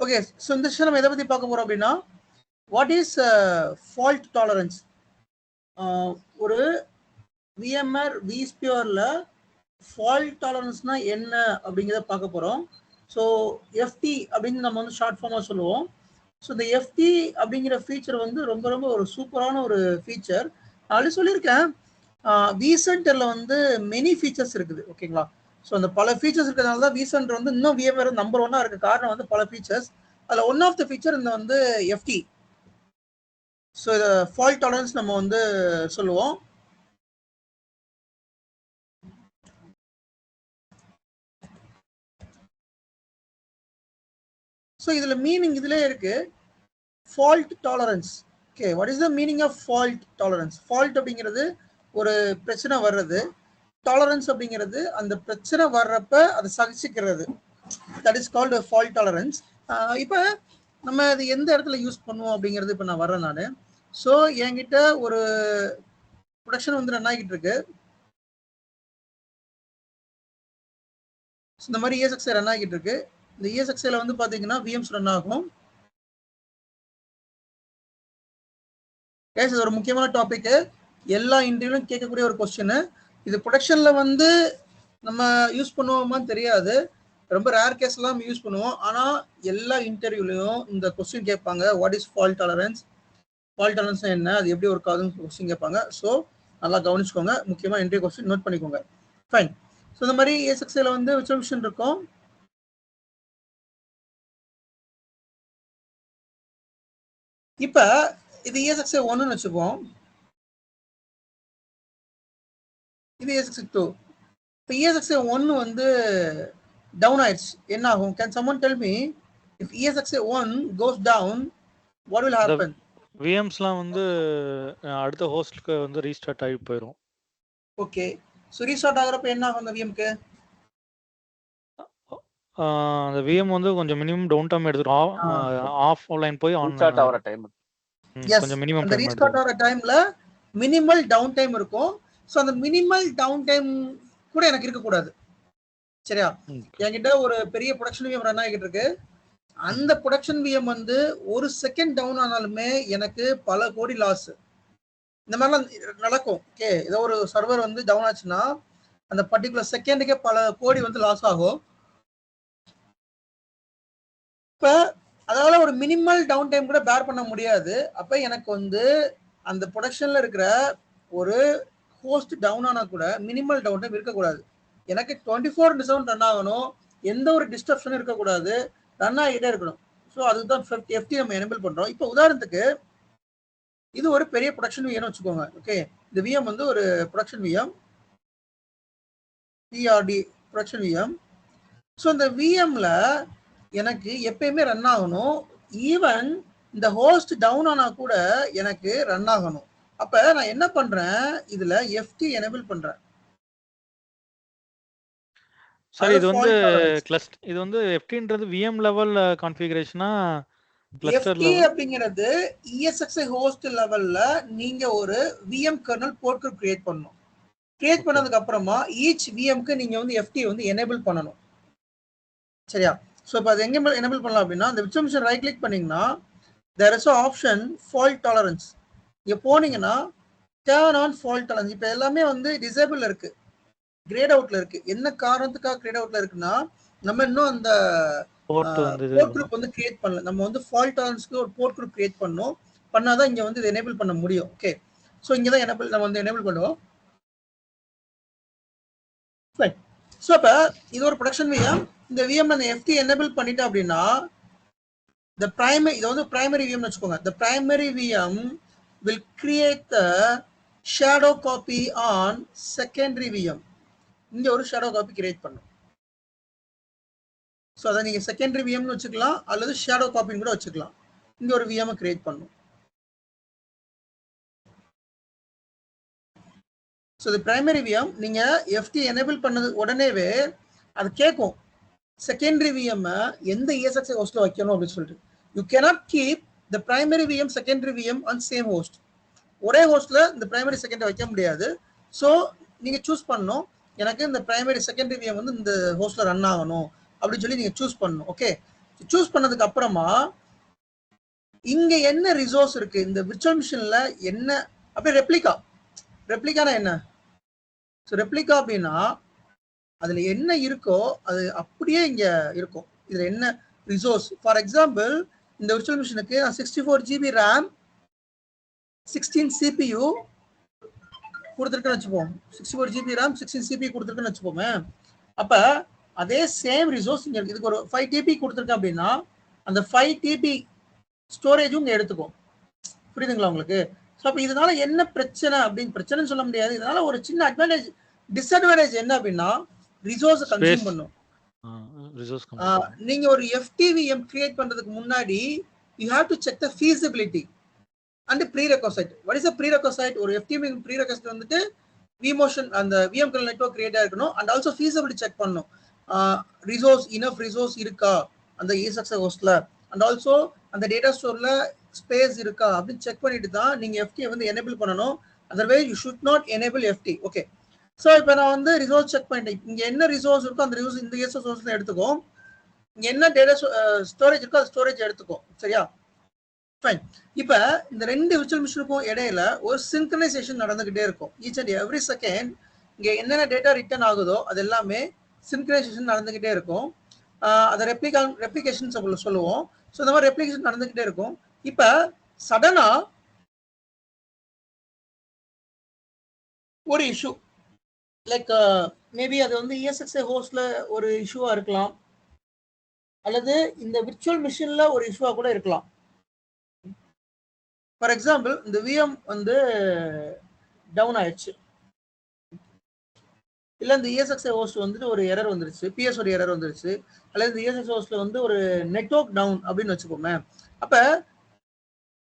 Okay, so இந்த விஷயம் நம்ம எதை பற்றி பார்க்க போகிறோம் அப்படின்னா, வாட் இஸ் ஃபால்ட் டாலரன்ஸ். ஒரு விஎம்ஆர் விஸ்பியரில் ஃபால்ட் டாலரன்ஸ்னால் என்ன அப்படிங்கிறத பார்க்க போகிறோம். ஸோ எஃப்டி அப்படின்னு நம்ம வந்து ஷார்ட் ஃபார்மாக சொல்லுவோம். ஸோ இந்த எஃப்டி அப்படிங்கிற ஃபீச்சர் வந்து ரொம்ப ரொம்ப ஒரு சூப்பரான ஒரு ஃபீச்சர். நான் ஆல்ரெடி சொல்லியிருக்கேன், விசென்டரில் வந்து மெனி ஃபீச்சர்ஸ் இருக்குது. ஓகேங்களா? ஸோ அந்த பல ஃபீச்சர்ஸ் இருக்கிறதுனால தான் விசென்டர் வந்து இன்னும் விஎம்ஆர் நம்பர் 1 இருக்க காரணம் வந்து பல ஃபீச்சர்ஸ். அதில் ஒன் ஆஃப் த ஃபீச்சர் இந்த வந்து எஃப்டி. ஸோ இதை ஃபால்ட் டாலரன்ஸ் நம்ம வந்து சொல்லுவோம். ஸோ இதில் மீனிங் இதிலே இருக்கு, fault tolerance. Okay, what is the meaning of fault tolerance? Fault அப்படிங்கிறது ஒரு பிரச்சனை வர்றது, டாலரன்ஸ் அப்படிங்கிறது அந்த பிரச்சனை வர்றப்ப அதை சகிச்சுக்கிறது. That is called fault tolerance. இப்போ நம்ம அது எந்த இடத்துல யூஸ் பண்ணுவோம் அப்படிங்கிறது இப்போ நான் வர்றேன் நான். ஸோ என்கிட்ட ஒரு ப்ரொடக்ஷன் வந்து ரன் ஆகிட்டு இருக்கு. இந்த மாதிரி ESXi ரன் ஆகிட்டு இருக்கு. இந்த ESXiல வந்து பார்த்தீங்கன்னா VMs ரன் ஆகும். இது ஒரு முக்கியமான டாபிக், எல்லா இன்டர்வியூலும் கேட்கக்கூடிய ஒரு கொஸ்டின். இது ப்ரொடக்ஷன்ல வந்து நம்ம யூஸ் பண்ணுவோமான்னு தெரியாது, ரொம்ப ரேர் கேஸ்லாம் யூஸ் பண்ணுவோம். ஆனால் எல்லா இன்டர்வியூலையும் இந்த கொஸ்டின் கேட்பாங்க, what his fault tolerance, fault tolerance என்ன, அது எப்படி ஒர்க் ஆகுதுன்னு கொஸ்டின் கேட்பாங்க. ஸோ நல்லா கவனிச்சுக்கோங்க, முக்கியமாக இன்டர்வியூ கொஸ்டின் நோட் பண்ணிக்கோங்க. ஃபைன். ஸோ இந்த மாதிரி ESXiல வந்து விர்ச்சுவல் இருக்கும். இப்போ இது ESXi 1ன்னு வச்சுப்போம், இது ESXi 2. இப்போ ESXi 1 வந்து டவுன் ஆயிடுச்சு, என்ன ஆகும்? Can someone tell me, if ESXi 1 goes down, what will happen? VMஸ்லாம் வந்து அடுத்த ஹோஸ்ட்க்கு வந்து ரீஸ்டார்ட் ஆகி போயிடும். ஓகே, ஸோ ரீஸ்டார்ட் ஆகிறப்ப என்ன ஆகும் அந்த VMக்கு? அந்த VM வந்து கொஞ்சம் மினிமம் டவுன் டைம் எடுத்துரும். ஆஃப் லைன் போய் ஆன் ரீஸ்டார்ட் ஆகிற டைம். கொஞ்சம் மினிமம் அந்த ரீஸ்டார்ட் ஆகிற டைம்ல மினிமல் டவுன் டைம் இருக்கும். ஸோ அந்த மினிமல் டவுன் டைம் கூட எனக்கு இருக்கக்கூடாது. சரியா? என்கிட்ட ஒரு பெரிய ப்ரொடக்ஷன் VM ரன் ஆகிட்டு இருக்கு. அந்த ப்ரொடக்ஷன் VM வந்து ஒரு செகண்ட் டவுன் ஆனாலுமே எனக்கு பல கோடி லாஸ். இந்த மாதிரிலாம் நடக்கும். ஓகே, ஏதோ ஒரு சர்வர் வந்து டவுன் ஆச்சுன்னா அந்த பர்டிகுலர் செகண்டுக்கே பல கோடி வந்து லாஸ் ஆகும். இப்போ அதனால ஒரு மினிமல் டவுன் டைம் கூட பேர் பண்ண முடியாது. அப்போ எனக்கு வந்து அந்த ப்ரொடக்ஷன்ல இருக்கிற ஒரு ஹோஸ்ட் டவுன் ஆனால் கூட மினிமல் டவுன் டைம் இருக்கக்கூடாது. எனக்கு 24/7 ரன் ஆகணும், எந்த ஒரு டிஸ்டர்ப்ஷனும் இருக்கக்கூடாது, ரன் ஆகிட்டே இருக்கணும். ஸோ அதுதான் எஃப்டி நம்ம எனேபிள் பண்ணுறோம். இப்போ உதாரணத்துக்கு இது ஒரு பெரிய ப்ரொடக்ஷன் விஎம்னு வச்சுக்கோங்க. ஓகே, இந்த விஎம் வந்து ஒரு production VM, BRT production VM. So இந்த விஎம்ல எனக்கு எப்பயுமே ரன் ஆகணும், ஈவன் இந்த ஹோஸ்ட் டவுன் ஆனா கூட எனக்கு ரன் ஆகணும். அப்ப நான் என்ன பண்றேன், இதுல எஃப்டி எனேபிள் பண்றேன். சார் இது வந்து கிளஸ்டர், இது வந்து எஃப்டின்றது விஎம் லெவல் கான்ஃபிகரேஷனா? எஃப்டி அப்படிங்கிறது ESXi ஹோஸ்ட் லெவல்ல நீங்க ஒரு VM kernel port group create பண்ணணும். கிரியேட் பண்ணதுக்கு அப்புறமா ஈச் விஎம்க்கு நீங்க வந்து எஃப்டி வந்து எனேபிள் பண்ணணும். சரியா? ஸோ இப்போ அது எங்கே எனேபிள் பண்ணலாம் அப்படின்னா, அந்த விர்ச்சுவல் மிஷின் ரைட் கிளிக் பண்ணிங்கன்னா there is option fault tolerance. இங்கே போனீங்கன்னா டர்ன் ஆன் ஃபால்ட் டாலரன்ஸ். இப்போ எல்லாமே வந்து டிசேபிள் இருக்கு, கிரேட் அவுட்ல இருக்கு. என்ன காரணத்துக்காக கிரேட் அவுட்ல இருக்குன்னா, நம்ம இன்னும் அந்த போர்ட் குரூப் வந்து கிரியேட் பண்ணல. நம்ம வந்து ஃபால்ட் டாலரன்ஸ்க்கு ஒரு போர்ட் குரூப் கிரியேட் பண்ணோம், பண்ணாதான் இங்கே வந்து இது எனேபிள் பண்ண முடியும். ஓகே, ஸோ இங்கே தான் நம்ம வந்து எனேபிள் பண்ணுவோம். ஸோ இப்போ இது ஒரு ப்ரொடக்ஷன் விஎம். இந்த விஎம் அந்த எஃப்டி எனேபிள் பண்ணிட்டோம் அப்படின்னா the primary, இது வந்து primary VM வச்சுக்கோங்க. the primary VM will create the shadow copy on secondary VM. இங்க ஒரு shadow copy create பண்ணும். ஸோ அதை நீங்க செகண்டரி விஎம்னு வச்சுக்கலாம், அல்லது ஷேடோ காப்பின்னு கூட வச்சுக்கலாம். இங்க ஒரு விஎம் கிரியேட் பண்ணும். ஸோ இது பிரைமரி விஎம். நீங்க எஃப்டி எனேபிள் பண்ணது உடனேவே அது கேட்கும் செகண்டரி விஎம் எந்த ESXi ஹோஸ்ட்ல வைக்கணும் அப்படின்னு சொல்லிட்டு. You cannot keep the primary VM secondary VM on same host. ஒரே ஹோஸ்ட்ல இந்த பிரைமரி செகண்டரி வைக்க முடியாது. ஸோ நீங்க சூஸ் பண்ணணும், எனக்கு இந்த பிரைமரி செகண்டரி விஎம் வந்து இந்த ஹோஸ்ட்ல ரன் ஆகணும் அப்படின்னு சொல்லி நீங்க சூஸ் பண்ணணும். ஓகே, சூஸ் பண்ணதுக்கு அப்புறமா இங்க என்ன ரிசோர்ஸ் இருக்கு இந்த விர்ச்சுவல் மிஷின்ல என்ன அப்படியே ரெப்ளிகானா என்ன? ஸோ ரெப்ளிகா அப்படின்னா அதுல என்ன இருக்கோ அது அப்படியே இங்க இருக்கும். இதுல என்ன ரிசோர்ஸ், ஃபார் எக்ஸாம்பிள் இந்த விர்ச்சுவல் மிஷினுக்கு 64 GB ரேம் 16 CPU கொடுத்துருக்குன்னு வச்சுப்போம். 64 GB ரேம் 16 CPU கொடுத்துருக்குன்னு வச்சுப்போமே. அப்ப அதே சேம் ரிசோர்ஸ் இங்க இருக்கு. இதுக்கு ஒரு 5 TB கொடுத்துருக்கேன் அப்படின்னா அந்த 5 TB ஸ்டோரேஜும் இங்க எடுத்துக்கும். புரியுதுங்களா உங்களுக்கு? ஸோ அப்போ இதனால என்ன பிரச்சனை அப்படின்னு பிரச்சனைன்னு சொல்ல முடியாது. இதனால ஒரு சின்ன அட்வான்டேஜ் டிஸ்அட்வான்டேஜ் என்ன அப்படின்னா ரிசோர்ஸ் கன்சியூம் பண்ணும். நீங்க ஒரு FTVM கிரியேட் பண்றதுக்கு முன்னாடி you have to check the feasibility and prerequisite. What is the prerequisite? ஒரு FTVM ப்ரீரெக்வசைட் வந்துட்டு vMotion அந்த VM kernel நெட்வொர்க் கிரியேட் ஆயிருக்கணும். அண்ட் ஆல்சோ ஃபீசிபிலிட்டி செக் பண்ணணும். ரிசோர்ஸ் இனஃப் ரிசோர்ஸ் இருக்கா அந்த ESXi ஹோஸ்ட்ல, அண்ட் ஆல்சோ அந்த டேட்டா ஸ்டோர்ல ஸ்பேஸ் இருக்கா அப்படின்னு செக் பண்ணிட்டு தான் நீங்க FT வந்து எனேபிள் பண்ணணும். Otherwise you should not enable FT. Okay, so இப்போ நான் வந்து ரிசோர்ஸ் செக் பண்ணிட்டேன். இங்க என்ன ரிசோர்ஸ் இருக்கோ அந்த ரிசோர்ஸ் இந்த ESX ஹோஸ்ட்ல எடுத்துக்கும். இங்க என்ன டேட்டா ஸ்டோரேஜ் இருக்கோ அது ஸ்டோரேஜ் எடுத்துக்கும். சரியா? ஃபைன். இப்போ இந்த ரெண்டு விர்ச்சுவல் மிஷினுக்கும் இடையில ஒரு சின்க்ரனைசேஷன் நடந்துகிட்டே இருக்கும். ஈச் அண்ட் எவ்ரி செகண்ட் இங்க என்னென்ன டேட்டா ரிட்டர்ன் ஆகுதோ அது எல்லாமே சின்க்ரனைசேஷன் நடந்துகிட்டே இருக்கும். அதை ரெப்ளிகேஷன் சொல்லுவோம். ஸோ இந்த மாதிரி ரெப்ளிகேஷன் நடந்துகிட்டே இருக்கும். இப்போ சடனா ஒரு இஷ்யூ லைக் மேபி அது வந்து ESXi ஹோஸ்ட்ல ஒரு இஷ்யூவா இருக்கலாம், அல்லது இந்த விர்ச்சுவல் மிஷின்ல ஒரு இஷ்யூவா கூட இருக்கலாம். ஃபார் எக்ஸாம்பிள் இந்த VM வந்து டவுன் ஆயிடுச்சு, இல்ல இந்த ESXi ஹோஸ்ட் வந்துட்டு ஒரு எரர் வந்துருச்சு, PS ஒரு எரர் வந்துருச்சு, அல்லது இந்த ESXi ஹோஸ்ட்ல வந்து ஒரு நெட்வொர்க் டவுன் அப்படின்னு வச்சுக்கோமே. அப்ப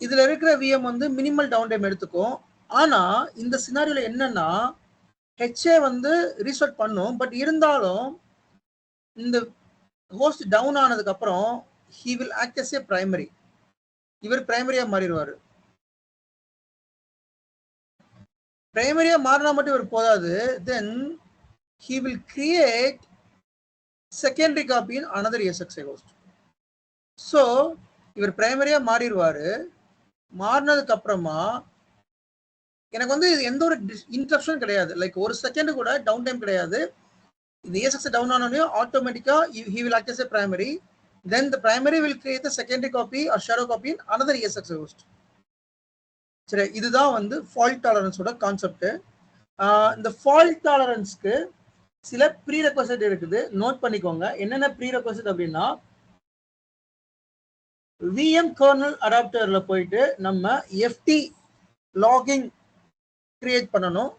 இதுல இருக்கிற VM வந்து மினிமல் டவுன் டைம் எடுத்துக்கும். ஆனா இந்த சினாரியோல என்னன்னா HA வந்து ரீசெட் பண்ணும். பட் இருந்தாலும் இந்த ஹோஸ்ட் டவுன் ஆனதுக்கு அப்புறம் he will act as a primary. இவர் பிரைமரியா மாறிடுவாரு. பிரைமரியா மாறினா மட்டும் இவர் போதாது, தென் he will create secondary copy in another ESXi host. So இவர் பிரைமரியா மாறிடுவாரு. மாறினதுக்கு அப்புறமா எனக்கு வந்து எந்த ஒரு இன்டரப்ஷன் கிடையாது, லைக் ஒரு செகண்ட் கூட டவுன் டைம் கிடையாது. இந்த ESXi டவுன் ஆனோடனே ஆட்டோமேட்டிக்கா he will act as a primary. Then the primary will create the secondary copy or shadow copy in another ESXi host. சரி, இதுதான் வந்து ஃபால்ட் டாலரன்ஸோட கான்செப்ட். இந்த ஃபால்ட் டாலரன்ஸ்க்கு சில ப்ரீரெக்வசைட் இருக்குது, நோட் பண்ணிக்கோங்க. என்னென்ன ப்ரீரெக்வசைட் அப்படின்னா VM kernel அடாப்டர்ல போயிட்டு நம்ம FT லாகிங் கிரியேட் பண்ணணும்.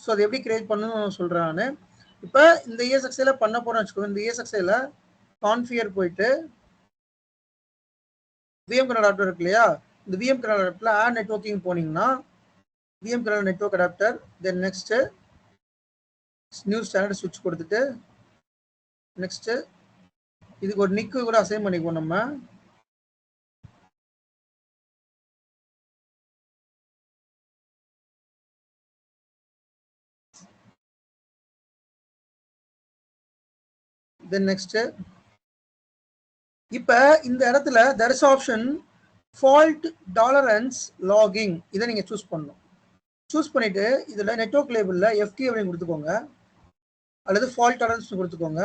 ஸோ அது எப்படி கிரியேட் பண்ணணும்னு சொல்றேன் நான். இப்போ இந்த ESXiல பண்ண போறோம்னு வச்சுக்கோங்க. இந்த ESXiல கான்ஃபிகர் போயிட்டு VM kernel அடாப்டர் இருக்கு இல்லையா, இந்த VM kernel அடாப்டர்ல ஆட் நெட்வொர்க்கிங் போனீங்கன்னா VM kernel network adapter, then next new standard சுவிட்ச் கொடுத்துட்டு நெக்ஸ்ட் இதுக்கு ஒரு நிக்கு கூட அசைன் பண்ணிக்குவோம் நம்ம. தென் நெக்ஸ்ட் இப்ப இந்த இடத்துல there is option fault tolerance logging. இதை நீங்க சூஸ் பண்ணணும். சூஸ் பண்ணிட்டு இதுல நெட்வொர்க் லேபிள்ல FT அப்படின்னு கொடுத்துக்கோங்க, அல்லது fault tolerance கொடுத்துக்கோங்க.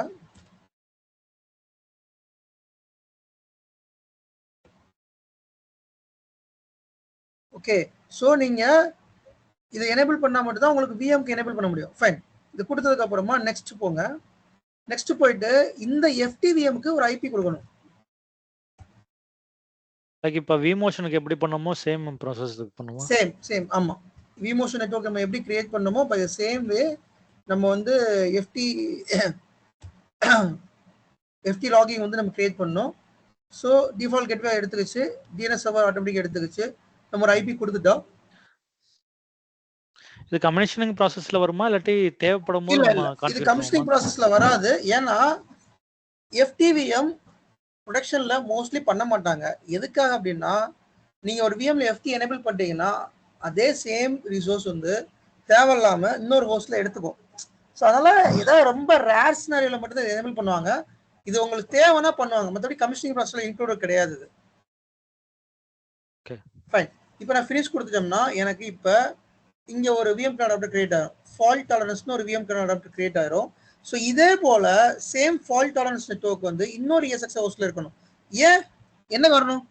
ஓகே, ஸோ நீங்க இதை எனேபிள் பண்ணா மட்டும் தான் உங்களுக்கு VMக்கு எனேபிள் பண்ண முடியும். ஃபைன். இது கொடுத்ததுக்கு அப்புறமா நெக்ஸ்ட் போங்க. நெக்ஸ்ட் போயிட்டு இந்த FTVMக்கு ஒரு IP கொடுக்கணும். லைக் இப்போ vMotionக்கு எப்படி பண்ணோமோ சேம் ப்ராசஸ் பண்ணுவோம். சேம் ஆமா. vMotion நெட்வொர்க் நம்ம எப்படி கிரியேட் பண்ணோமோ பை சேம் வே நம்ம வந்து FT லாகிங் வந்து நம்ம கிரியேட் பண்ணோம். ஸோ டிஃபால்ட் கேட்வே எடுத்துக்கிச்சு, DNS சர்வர் ஆட்டோமேட்டிக் எடுத்துக்கிச்சு, நம்ம ஒரு IP கொடுத்துட்டோம். இது கமிஷனிங் ப்ராசஸ்ல வருமா இல்லாட்டி தேவைப்படும் போது நம்ம இது கமிஷனிங் ப்ராசஸ்ல வராது. ஏன்னா FTVM ப்ரொடக்ஷன்ல மோஸ்ட்லி பண்ண மாட்டாங்க. எதுக்காக அப்படின்னா நீங்க ஒரு VMல FT எனேபிள் பண்ணிட்டீங்கன்னா அதே சேம் ரிசோர்ஸ் வந்து தேவையில்லாம இன்னொரு ஹோஸ்ட்ல எடுத்துக்கும். ஸோ அதனால ஏதாவது ரொம்ப ரேர் சினாரியோல மட்டும் தான் எனேபிள் பண்ணுவாங்க. இது உங்களுக்கு தேவைன்னா பண்ணுவாங்க, மற்றபடி கமிஷனிங் ப்ராசஸ்ல இன்க்ளூட் கிடையாது இது. ஃபைன். இப்போ நான் ஃபினிஷ் கொடுத்துட்டோம்னா எனக்கு இப்போ இங்க ஒரு விஎம் கர்னல் அடாப்டர் கிரியேட் ஆகும். ஃபால்ட் டாலரன்ஸ்னு ஒரு விஎம் கர்னல் அடாப்டர் கிரியேட் ஆயிரும். ஸோ இதே போல சேம் ஃபால்ட் டாலரன்ஸ் நெட்வொர்க் வந்து இன்னொரு ESX ஹோஸ்ட்ல இருக்கணும். ஏன் என்ன வரணும்?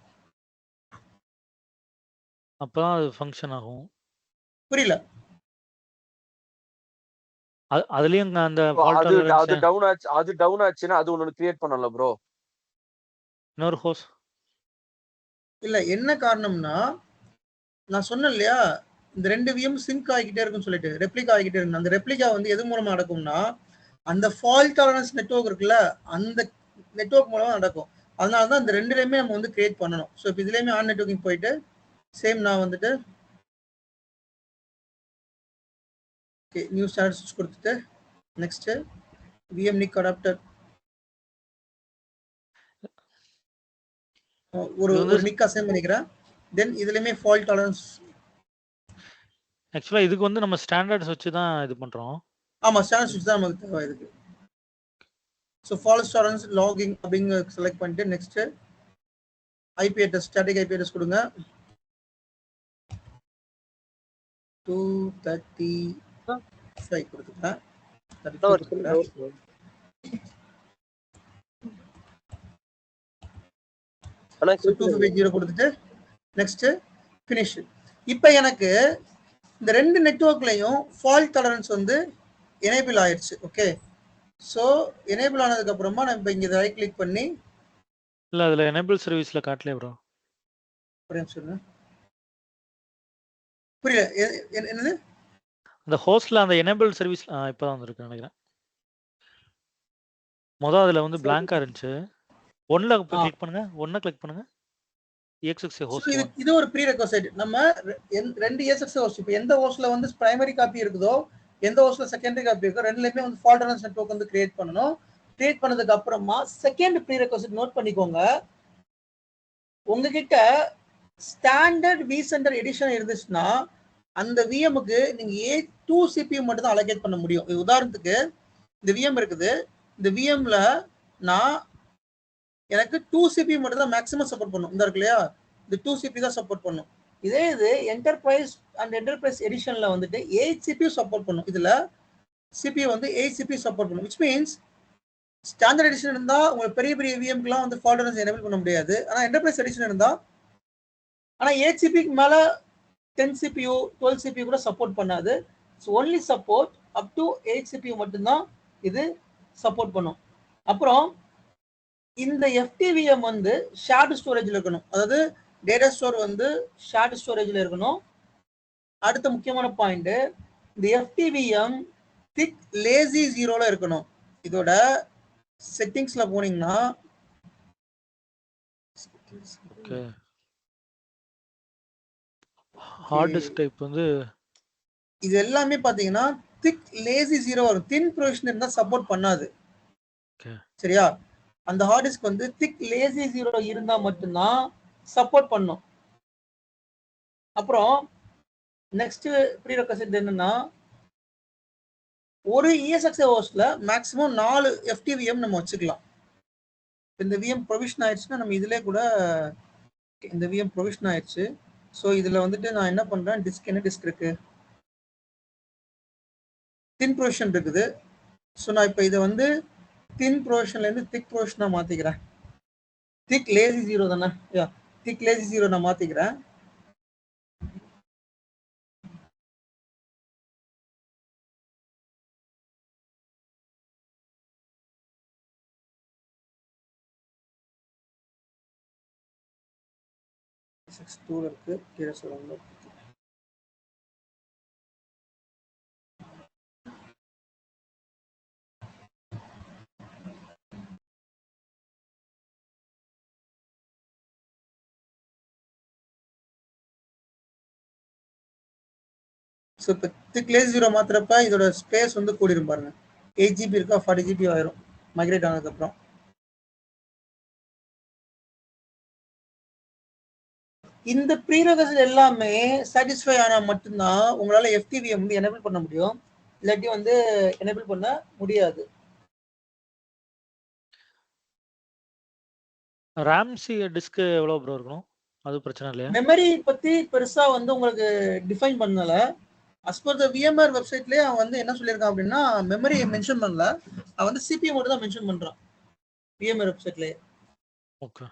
அப்பதான் அது ஃபங்க்ஷன் ஆகும். புரியல. அதுலயும் அந்த அது டவுன் ஆச்சுன்னா அது ஒன்னு கிரியேட் பண்ணல ப்ரோ. இன்னொரு ஹோஸ்ட் இல்ல என்ன காரணம்னா நான் சொன்னேன் இல்லையா, இந்த 2 விஎம் சிங்க் ஆகிக்கிட்டே இருக்குன்னு சொல்லிட்டு ரெப்ளிகா ஆகிக்கிட்டே இருக்கு. அந்த ரெப்ளிகா வந்து எது மூலமா நடக்கும்னா அந்த ஃபால்ட் டாலரன்ஸ் நெட்வொர்க் இருக்குல்ல அந்த நெட்வொர்க் மூலமா நடக்கும். அதனால தான் இந்த ரெண்டுலையுமே நம்ம வந்து கிரியேட் பண்ணணும். ஸோ இப்போ இதுலையுமே ஆன் நெட்வொர்க்கிங் போயிட்டு சேம் நான் வந்துட்டு நியூ ஸ்டாண்டர்ட் ஸ்விட்ச் கொடுத்துட்டு நெக்ஸ்ட் விஎம் நிக் அடாப்டர் ஒரு நிக் அசைன் பண்ணிக்கிறேன். தென் இதுலையுமே ஃபால்ட் டாலரன்ஸ். ஆக்சுவலா இதுக்கு வந்து நம்ம ஸ்டாண்டர்ட்ஸ் வச்சு தான் இது பண்றோம். ஆமா, ஸ்டாண்டர்ட் ஸ்விட்ச் தான் நமக்கு தேவை இதுக்கு. ஸோ ஃபால்ட் டாலரன்ஸ் லாகிங் அப்படிங்க செலக்ட் பண்ணிட்டு next IP address static IP address கொடுங்க. 235 கொடுத்துக்கிறேன். 250 கொடுத்துட்டு நெக்ஸ்ட் ஃபினிஷ். இப்போ எனக்கு இந்த 2 நெட்வொர்க்லையும் ஃபால்ட் டாலரன்ஸ் வந்து எனேபிள் ஆயிடுச்சு. ஓகே, ஸோ எனேபிள் ஆனதுக்கு அப்புறமா நான் இப்போ இங்கே ரைட் கிளிக் பண்ணி இல்ல அதுல எனேபிள் சர்வீஸ்ல காட்டல ப்ரோ. புரியல என்னது? அந்த ஹோஸ்ட்ல அந்த எனேபிள் சர்வீஸ் இப்பதான் வந்திருக்கு நினைக்கிறேன். மொதல் அதுல வந்து பிளாங்கா இருந்துச்சு. ஒன்ல கிளிக் பண்ணுங்க, ஒன்ன கிளிக் பண்ணுங்க. ESX ஹோஸ்ட் இது ஒரு ப்ரீ ரெக்வசைட். நம்ம 2 ESX ஹோஸ்ட் இப்போ எந்த ஹோஸ்ட்ல வந்து பிரைமரி காப்பி இருக்குதோ எந்த ஹோஸ்ட்ல செகண்டரி காப்பி இருக்கோ ரெண்டுலயுமே வந்து ஃபால்ட் டாலரன்ஸ் நெட்வொர்க் வந்து கிரியேட் பண்ணணும். கிரியேட் பண்ணதுக்கு அப்புறமா செகண்ட் ப்ரீ ரெக்வசைட் நோட் பண்ணிக்கோங்க. உங்ககிட்ட ஸ்டாண்டர்ட் vCenter எடிஷன் இருந்துச்சுன்னா அந்த விஎம்க்கு நீங்க A2 CPU மட்டும் தான் அலோகேட் பண்ண முடியும். உதாரணத்துக்கு இந்த விஎம் இருக்குது, இந்த விஎம்ல நான் எனக்கு 2 CPU மட்டும் தான் மேக்ஸிமம் சப்போர்ட் பண்ணும். இந்த இருக்கு இல்லையா, இந்த 2 CPU தான் சப்போர்ட் பண்ணும். இதே இது என்டர்பிரைஸ் அண்ட் என்டர்பிரைஸ் எடிஷன்ல வந்துட்டு 8 CPU சப்போர்ட் பண்ணும். இதுல CPU வந்து 8 CPU சப்போர்ட் பண்ணும். விச் மீன்ஸ் ஸ்டாண்டர்ட் எடிஷன் இருந்தா உங்களுக்கு பெரிய பெரிய விஎம்க்குலாம் வந்து ஃபால்ட் டாலரன்ஸ் எனேபிள் பண்ண முடியாது. ஆனா என்டர்பிரைஸ் எடிஷன் இருந்தா ஆனா 8 CPக்கு மேல 10 CPU 12 CPU கூட சப்போர்ட் பண்ணாது. So only support up to 8 CPU மட்டும்தான் இது சப்போர்ட் பண்ணும். அப்புறம் இந்த FTVM வந்து ஷேர்டு ஸ்டோரேஜ்ல இருக்கணும். அதாவது டேட்டா ஸ்டோர் வந்து ஷேர்டு ஸ்டோரேஜ்ல இருக்கணும். அடுத்த முக்கியமான பாயிண்ட், இந்த FTVM திக் லேசி 0ல இருக்கணும். இதோட செட்டிங்ஸ்ல போனீங்கன்னா ஹார்ட் டிஸ்க் டைப் வந்து இது எல்லாமே பாத்தீங்கன்னா திக் லேசி 0 வரும். தின் ப்ரொவிஷன் இருந்தா சப்போர்ட் பண்ணாது. சரியா, அந்த ஹார்ட் டிஸ்க் வந்து திக் லேசி 0 இருந்தா மட்டும்தான் சப்போர்ட் பண்ணும். அப்புறம் நெக்ஸ்ட் ப்ரீ ரெக்வசைட் என்னன்னா ஒரு ESX ஹோஸ்ட்ல மேக்ஸிமம் 4 FTVM நம்ம வச்சுக்கலாம். இந்த விஎம் ப்ரொவிஷன் ஆயிடுச்சுன்னா நம்ம இதுல கூட இந்த விஎம் ப்ரொவிஷன் ஆயிடுச்சு. ஸோ இதுல வந்துட்டு நான் என்ன பண்றேன், டிஸ்க் என்ன டிஸ்க் இருக்கு, தின் ப்ரொவிஷன் இருக்குது. ஸோ நான் இப்போ இதை வந்து தின் ப்ரொவிஷன்ல இருந்து திக் ப்ரொவிஷனா மாத்திக்கிறேன். திக் லேசி 0 தானே, திக் லேசி 0 நான் மாத்திக்கிறேன். இருக்கு கீழே சொல்லுங்க. ஸோ இப்போ திக் லேசி 0 மாத்திரப்ப இதோட ஸ்பேஸ் வந்து கூடிரும் பாருங்க. 8 GB இருக்கா 40 GB ஆயிரும் மைக்ரேட் ஆனதுக்கப்புறம். இந்த ப்ரீரெக்வசைட் எல்லாமே சாட்டிஸ்ஃபை ஆனா மட்டும்தான் உங்களால FTVM வந்து எனேபிள் பண்ண முடியும். இல்லாட்டி வந்து எனேபிள் பண்ண முடியாது. ரேம்சி டிஸ்க் எவ்வளவு ப்ரோ இருக்கணும்? அது பிரச்சனை இல்லையா? மெமரி பத்தி பெருசா வந்து உங்களுக்கு டிஃபைன் பண்ணல. as per the VMware வெப்சைட்லயே அவன் வந்து என்ன சொல்லியிருக்கான் அப்படின்னா மெமரி மென்ஷன் பண்ணல, அவன் வந்து CPU மட்டும் தான் மென்ஷன் பண்றான் VMware வெப்சைட்லயே. ஓகே.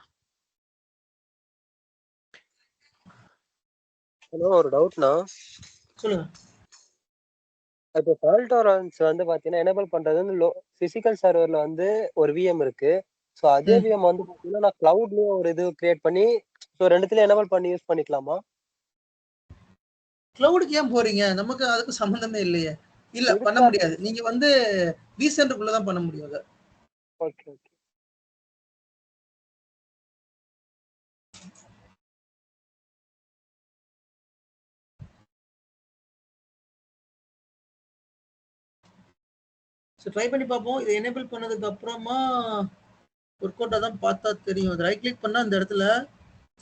ஹலோ, ஒரு டவுட்னா, சொல்லுங்க. இப்போ ஃபால்ட் டாலரன்ஸ் வந்து பாத்தீங்கன்னா எனேபிள் பண்றது வந்து பிசிக்கல் சர்வர்ல வந்து ஒரு விஎம் இருக்கு. ஸோ அதே விஎம் வந்து பாத்தீங்கன்னா நான் கிளவுட்லயும் ஒரு இது கிரியேட் பண்ணி ஸோ ரெண்டுத்துல எனேபிள் பண்ணி யூஸ் பண்ணிக்கலாமா? கிளவுடுக்கு ஏன் போறீங்க? நமக்கு அதுக்கு சம்பந்தமே இல்லையே. இல்ல பண்ண முடியாது. நீங்க வந்து vCenter தான் பண்ண முடியும் அதை. Okay okay. ஸோ ட்ரை பண்ணி பார்ப்போம். இதை எனேபிள் பண்ணதுக்கு அப்புறமா ஒர்க் அவுட்டாக தான் பார்த்தா தெரியும். அது ரைட் கிளிக் பண்ணால் இந்த இடத்துல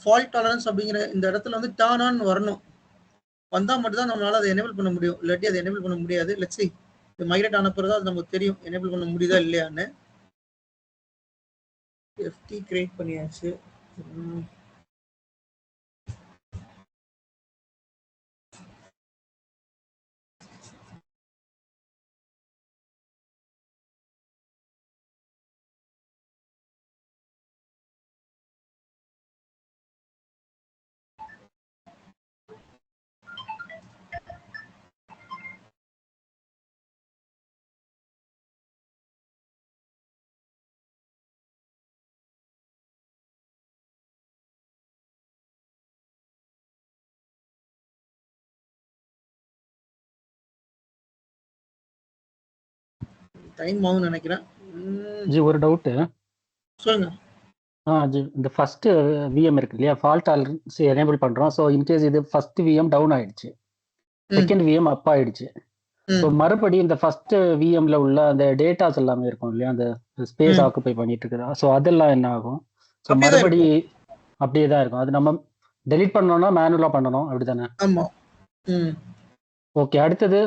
ஃபால்ட் டாலரன்ஸ் அப்படிங்கிற இந்த இடத்துல வந்து டர்ன் ஆன் வரணும். வந்தால் மட்டும் தான் நம்மளால அதை எனேபிள் பண்ண முடியும். இல்லாட்டி அதை எனேபிள் பண்ண முடியாது. Let's see. இது மைக்ரேட் ஆன பிறகு அது நமக்கு தெரியும் எனேபிள் பண்ண முடியுதா இல்லையான்னு. FT கிரியேட் பண்ணியாச்சு. டைம் ஆகும்னு நினைக்கிறேன். ஜி ஒரு டவுட்டு. சொல்லுங்க. ஜி இந்த ஃபர்ஸ்ட் விஎம் இருக்கு இல்லையா, ஃபால்ட் டாலரன்ஸ் எனேபிள் பண்றோம். ஸோ இன்கேஸ் இது ஃபர்ஸ்ட் விஎம் டவுன் ஆயிடுச்சு, செகண்ட் விஎம் அப் ஆயிடுச்சு. ஸோ மறுபடியும் இந்த ஃபர்ஸ்ட் விஎம்ல உள்ள அந்த டேட்டாஸ் எல்லாமே இருக்கும் இல்லையா, அந்த ஸ்பேஸ் ஆக்குபை பண்ணிட்டு இருக்குதா, ஸோ அதெல்லாம் என்ன ஆகும்? ஸோ மறுபடி அப்படியே தான் இருக்கும். அது நம்ம டெலீட் பண்ணோம்னா மேனுவலா பண்ணணும், அப்படிதானே? ஆமா. ஓகே. அடுத்தது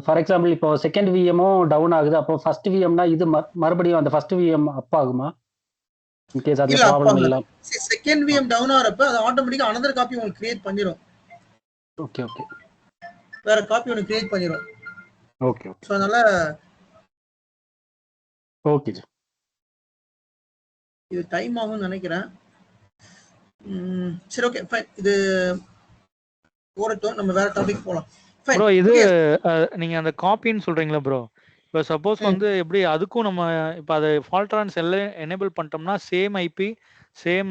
ஃபார் எக்ஸாம்பிள் இப்போ செகண்ட் விஎம்மும் டவுன் ஆகுது, அப்போ ஃபர்ஸ்ட் விஎம்னா இது மறுபடியும் அந்த ஃபர்ஸ்ட் விஎம் அப் ஆகுமா? இன்கேஸ் அது ப்ராப்ளம் இல்ல. செகண்ட் விஎம் டவுன் ஆறப்ப அது ஆட்டோமேட்டிக்கா another காப்பி உங்களுக்கு கிரியேட் பண்ணிரும். Okay okay. வேற காப்பி ஒன்னு கிரியேட் பண்ணிரும். Okay okay. சோ அதனால ஓகே ஜி. இது டைம் ஆகும்னு நினைக்கிறேன். சரி ஓகே ஃபைன். இது போறட்டும், நம்ம வேற டாபிக் போலாம். ப்ரோ இது நீங்க அந்த காப்பின்னு சொல்றீங்களா ப்ரோ? இப்போ சப்போஸ் வந்து எப்படி அதுக்கும் நம்ம இப்போ அது ஃபால்ட் டாலரன்ஸ் எல்லாம் எனேபிள் பண்ணிட்டோம்னா சேம் ஐபி சேம்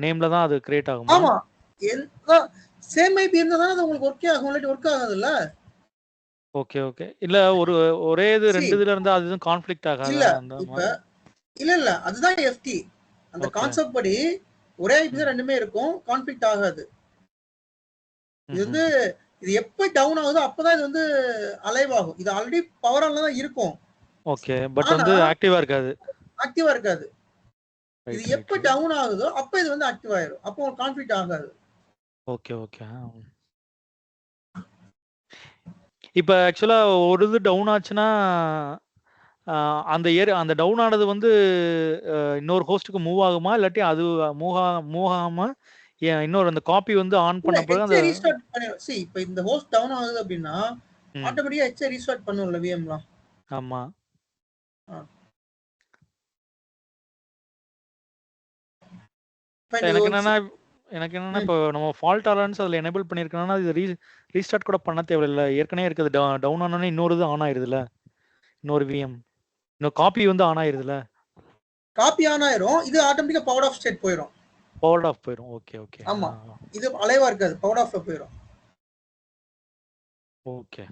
நேம்ல தான் அது கிரியேட் ஆகுமா? ஆமா, சேம் ஐபி இருந்தா தான் அது உங்களுக்கு ஒர்க் ஆகும், இல்லாட்டி ஒர்க் ஆகாதுல்ல. Okay okay. இல்ல ஒரே இது ரெண்டு இதுல இருந்தா அது கான்ஃப்ளிக்ட் ஆகாது இல்ல. இப்ப இல்ல அதுதான் FT. அந்த கான்செப்ட் படி ஒரே ஐபி தான் ரெண்டுமே இருக்கும், கான்ஃப்ளிக்ட் ஆகாது. இது வந்து இது எப்ப டவுன் ஆகுதோ அப்பதான் இது வந்து அலைவ் ஆகும். இது ஆல்ரெடி பவர் ஆன்ல தான் இருக்கும். ஓகே. பட் வந்து ஆக்டிவா இருக்காது. ஆக்டிவா இருக்காது. இது எப்ப டவுன் ஆகுதோ அப்ப இது வந்து ஆக்டிவ் ஆயிடும். அப்போ உங்களுக்கு கான்ஃப்ளிக்ட் ஆகாது. Okay okay. இப்போ ஆக்சுவலா ஒரு இது டவுன் ஆச்சுன்னா அந்த டவுன் ஆனது வந்து இன்னொரு ஹோஸ்டுக்கு மூவ் ஆகுமா, இல்லாட்டி அது மூவ் ஆகாம இன்னொரு அந்த காப்பி வந்து ஆன் பண்ண பிறகு அந்த ரீஸ்டார்ட் பண்ணிரும். see இப்போ இந்த ஹோஸ்ட் டவுன் ஆகுது அப்படினா ஆட்டோமேட்டிக்கா HA ரீஸ்டார்ட் பண்ணும்ல VMலாம். ஆமா. எனக்கு என்னன்னா இப்போ நம்ம ஃபால்ட் டாலரன்ஸ் அதுல எனேபிள் பண்ணிருக்கோம்னா இது ரீஸ்டார்ட் கூட பண்ண தேவையில்ல. ஏற்கனவே இருக்குது டவுன் ஆனோனே இன்னொரு இது ஆன் ஆயிருதுல, இன்னொரு VM இன்னொரு காப்பி வந்து ஆன் ஆயிருதுல. காப்பி ஆன் ஆயிரும், இது ஆட்டோமேட்டிக்கா பவர் ஆஃப் ஸ்டேட் போயிடும். பவர் ஆஃப் போயிடும். Okay okay. ஆமா, இது அலைவா இருக்காது, பவர் ஆஃப் போயிடும். ஓகே.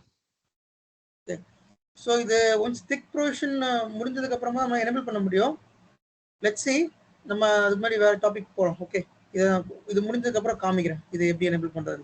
சோ இது ஒன்ஸ் திக் ப்ரொவிஷன் முடிஞ்சதுக்கு அப்புறமா நம்ம எனேபிள் பண்ண முடியும். Let's see. நம்ம அது மாதிரி வேற டாபிக் போறோம். ஓகே, இது முடிஞ்சதுக்கு அப்புறம் காமிக்கிறேன் இது எப்படி எனேபிள் பண்றது.